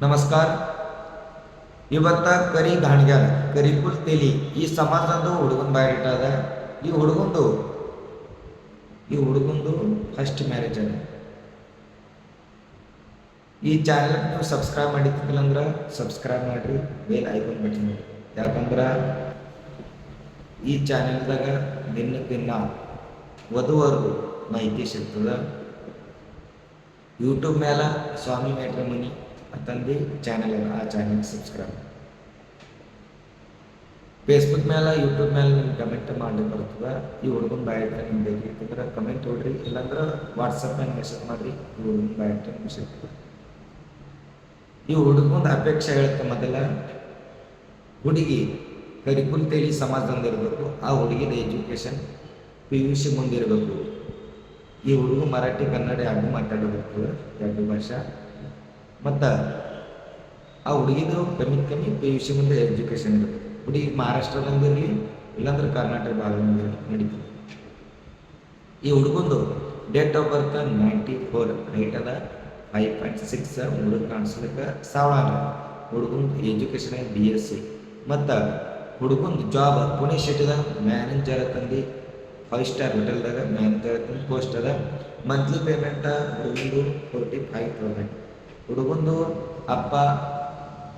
ನಮಸ್ಕಾರ. ಇವತ್ತ ಕರಿ ಗಾಣಿಗ್ಯಾರ ಕರಿಕುಲ್ ತೆಲಿ ಈ ಸಮಾಜದಂದು ಹುಡುಗನ ಬಾಯಿಟ್ಟಾದ. ಈ ಹುಡುಗಂದು ಫಸ್ಟ್ ಮ್ಯಾರೇಜ್ ಅದ. ಈ ಚಾನೆಲ್ ನೀವು ಸಬ್ಸ್ಕ್ರೈಬ್ ಮಾಡಿದ್ದಿಲ್ಲ ಅಂದ್ರೆ ಸಬ್ಸ್ಕ್ರೈಬ್ ಮಾಡಿರಿ, ಬೇಲ್ ಐಕಾನ್ ಬಟನ್ ಮಾಡಿ. ಯಾಕಂದ್ರೆ ಈ ಚಾನೆಲ್ದಾಗ ದಿನ ವಧುವರೆಗೂ ಮಾಹಿತಿ ಸಿಗ್ತದೆ. ಯೂಟ್ಯೂಬ್ ಮೇಲೆ ಸ್ವಾಮಿ ಮ್ಯಾಟ್ರಿಮನಿ ಅಂತಂದು ಚಾನೆಲ್ ಅದ, ಆ ಚಾನೆಲ್ ಸಬ್ಸ್ಕ್ರೈಬ್. ಫೇಸ್ಬುಕ್ ಮೇಲೆ ಯೂಟ್ಯೂಬ್ ಮೇಲೆ ನಿಮ್ಗೆ ಕಮೆಂಟ್ ಮಾಡಿ ಬರ್ತದೆ. ಈ ಹುಡುಗನ ಬಾಯಿಟ್ಟ ನಿಮ್ಗೆ ಬೇಕಿತ್ತಂದ್ರೆ ಕಮೆಂಟ್ ಹೊಡ್ರಿ, ಇಲ್ಲಾಂದ್ರೆ ವಾಟ್ಸಪ್ ಮೇಲೆ ಮೆಸೇಜ್ ಮಾಡಿರಿ. ಈ ಹುಡುಗನ ಬಾಯಿಟ್ಟ ನಿಮ್ಗೆ ಸಿಗ್ತದೆ. ಈ ಹುಡುಗನ ಅಪೇಕ್ಷೆ ಹೇಳುತ್ತೆ ಮೊದಲ ಹುಡುಗಿ ಕರಿಕುಲ್ ತೇಲಿ ಸಮಾಜದಂದಿರಬೇಕು. ಆ ಹುಡುಗಿದ ಎಜುಕೇಷನ್ PUC ಮುಂದಿರಬೇಕು. ಈ ಹುಡುಗ ಮರಾಠಿ ಕನ್ನಡ ಎರಡು ಮಾತಾಡಬೇಕು, ಎರಡು ಭಾಷೆ. ಮತ್ತು ಆ ಹುಡುಗಿದು ಕಮ್ಮಿ PUC ಮುಂದೆ ಎಜುಕೇಷನ್ ಇರಬೇಕು. ಹುಡುಗಿ ಮಹಾರಾಷ್ಟ್ರದಂದಿರಲಿ, ಇಲ್ಲಾಂದ್ರೆ ಕರ್ನಾಟಕ ಭಾಗದಂದಿರಲಿ ನಡೀತದೆ. ಈ ಹುಡುಗಂದು ಡೇಟ್ ಆಫ್ ಬರ್ತ್ 94, ಹೈಟ್ ಅದ 5.6, ಹುಡುಗ ಕಾಣಿಸ್ಲಿಕ್ಕೆ ಸಾವಳ. ಹುಡುಗಂದು ಎಜುಕೇಷನ್ BSc. ಮತ್ತು ಹುಡುಗಂದು ಜಾಬ್ ಪುಣೆ ಸಿಟಿದ ಮ್ಯಾನೇಜರ್ ತಂದು 5 ಸ್ಟಾರ್ ಹೋಟೆಲ್ದಾಗ ಮ್ಯಾನೇಜರ್ ತಂದು ಪೋಸ್ಟ್ ಅದ. ಮಂತ್ಲಿ ಪೇಮೆಂಟ್ ಹುಡುಗಂದು 45,000. ಹುಡುಗಂದು ಅಪ್ಪ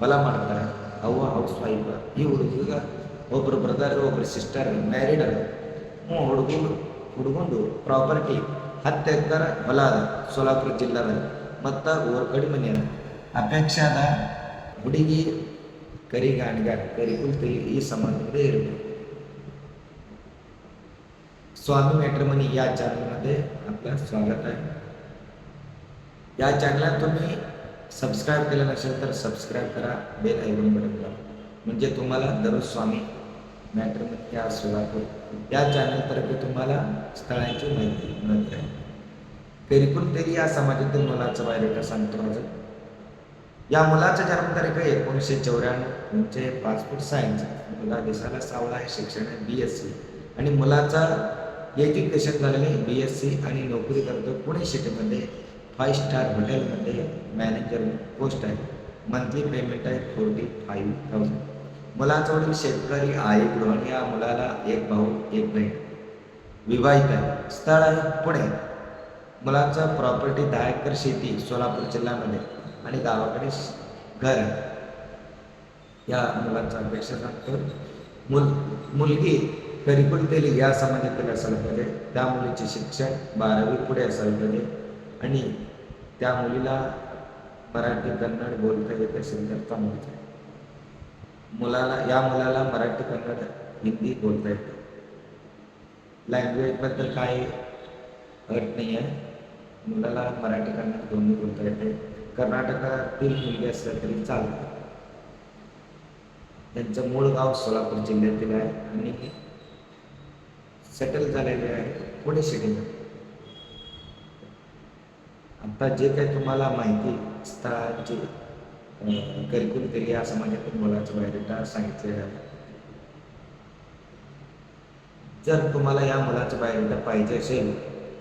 ಹೊಲ ಮಾಡ್ತಾರೆ, ಅವ್ವ ಹೌಸ್ ವೈಫ್. ಈ ಹುಡುಗ ಒಬ್ಬರು ಬ್ರದರ್ ಒಬ್ಬರು ಸಿಸ್ಟರ್ ಮ್ಯಾರಿಡ್ ಅದ. ಹುಡುಗಂದು ಪ್ರಾಪರ್ಟಿ 10 ಎಕರೆ ಹೊಲ ಅದ ಸೋಲಾಪುರ ಜಿಲ್ಲಾದಾಗ. ಮತ್ತು ಊರ ಕಡೆ ಮನೆ ಅದ. ಅಪೇಕ್ಷೆ ಅದ ಹುಡುಗಿ ಕರಿಗಾಣಿಗಾರ ಕರಿಕುಲ್ ತೇಲಿ ಈ संबंध इरಬೇಕು. स्वामी मॅट्रिमनी या चॅनलमध्ये आपलं स्वागत आहे. या चॅनलला तुम्ही सबस्क्राईब केलं नसेल तर सबस्क्राईब करा, बेल आयकॉन बटन दाबा, म्हणजे तुम्हाला दररोज स्वामी मॅट्रिमनी या सोलापूर या चॅनलतर्फे तुम्हाला स्थळांची माहिती मिळत राहील. करिकुल तೇಲಿ या समाजातील मुलाचा बायोडेटा सांगतो माझं. या मुलाचा जन्मतारीख 1994, म्हणजे 5 फूट 6 इंच. मुलगा दिसायला सावळा आहे, शिक्षण आहे BSc. आणि मुलाचा एज्युकेशन झालेलं आहे BSc आणि नोकरी करतो पुणे सिटीमध्ये 5 स्टार हॉटेलमध्ये मॅनेजर पोस्ट आहे. मंथली पेमेंट आहे 45,000. मुलाचा वडील शेतकरी आहे, गृहिणी. या मुलाला एक भाऊ एक बहीण, विवाहित आहे. स्थळ आहे पुणे. मुलाचा प्रॉपर्टी 10 एकर शेती सोलापूर जिल्ह्यामध्ये आणि गावाकडे घर आहे. या मुलाचा अपेक्षा सांगतो. मुलगी करिकुल तೇಲಿ या समाजातील असायला पाहिजे. त्या मुलीचे शिक्षण 12वी पुढे असायला पाहिजे. आणि त्या मुलीला मराठी कन्नड बोलता येत असेल तर चांगलंच आहे. या मुलाला मराठी कन्नड हिंदी बोलता येतं. लँग्वेजबद्दल काही अट नाही आहे. मुलाला मराठी कन्नड दोन्ही बोलता येते. कर्नाटकातील मुलगी असल्या तरी चालतं. त्यांचं मूळ गाव सोलापूर जिल्ह्यातील आहे आणि सेटल झालेले आहे पुणे सिटीमध्ये. आता जे काही तुम्हाला माहिती स्थळाची करिकुल तೇಲಿ या समाजातील मुलाचा बायोडेटा सांगितलेला आहे. जर तुम्हाला या मुलाचा बायोडेटा पाहिजे असेल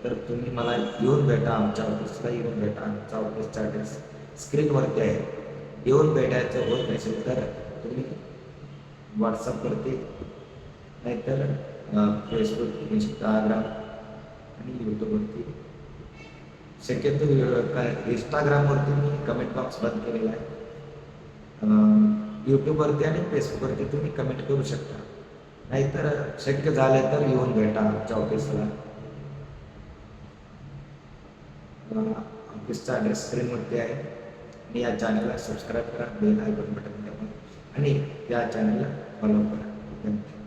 तर तुम्ही मला येऊन भेटा, आमच्या ऑफिसला येऊन भेटा. आमचा ऑफिसचा ॲड्रेस स्क्रीनवरती आहे. येऊन भेटायचं होत नसेल तर तुम्ही व्हॉट्सअपवरती, नाहीतर फेसबुक, इंस्टाग्राम आणि यूट्यूबवरती. शक्यतो इंस्टाग्रामवरती मी कमेंट बॉक्स बंद केलेला आहे. यूट्यूबवरती आणि फेसबुकवरती तुम्ही कमेंट करू शकता. नाहीतर शक्य झालं तर येऊन भेटा आमच्या ऑफिसला. ऑफिसचा ॲड्रेस स्क्रीनवरती आहे. आणि या चॅनलला सबस्क्राईब करा, बेल आयकॉन बटन दाबा आणि या चॅनलला फॉलो करा. धन्यवाद.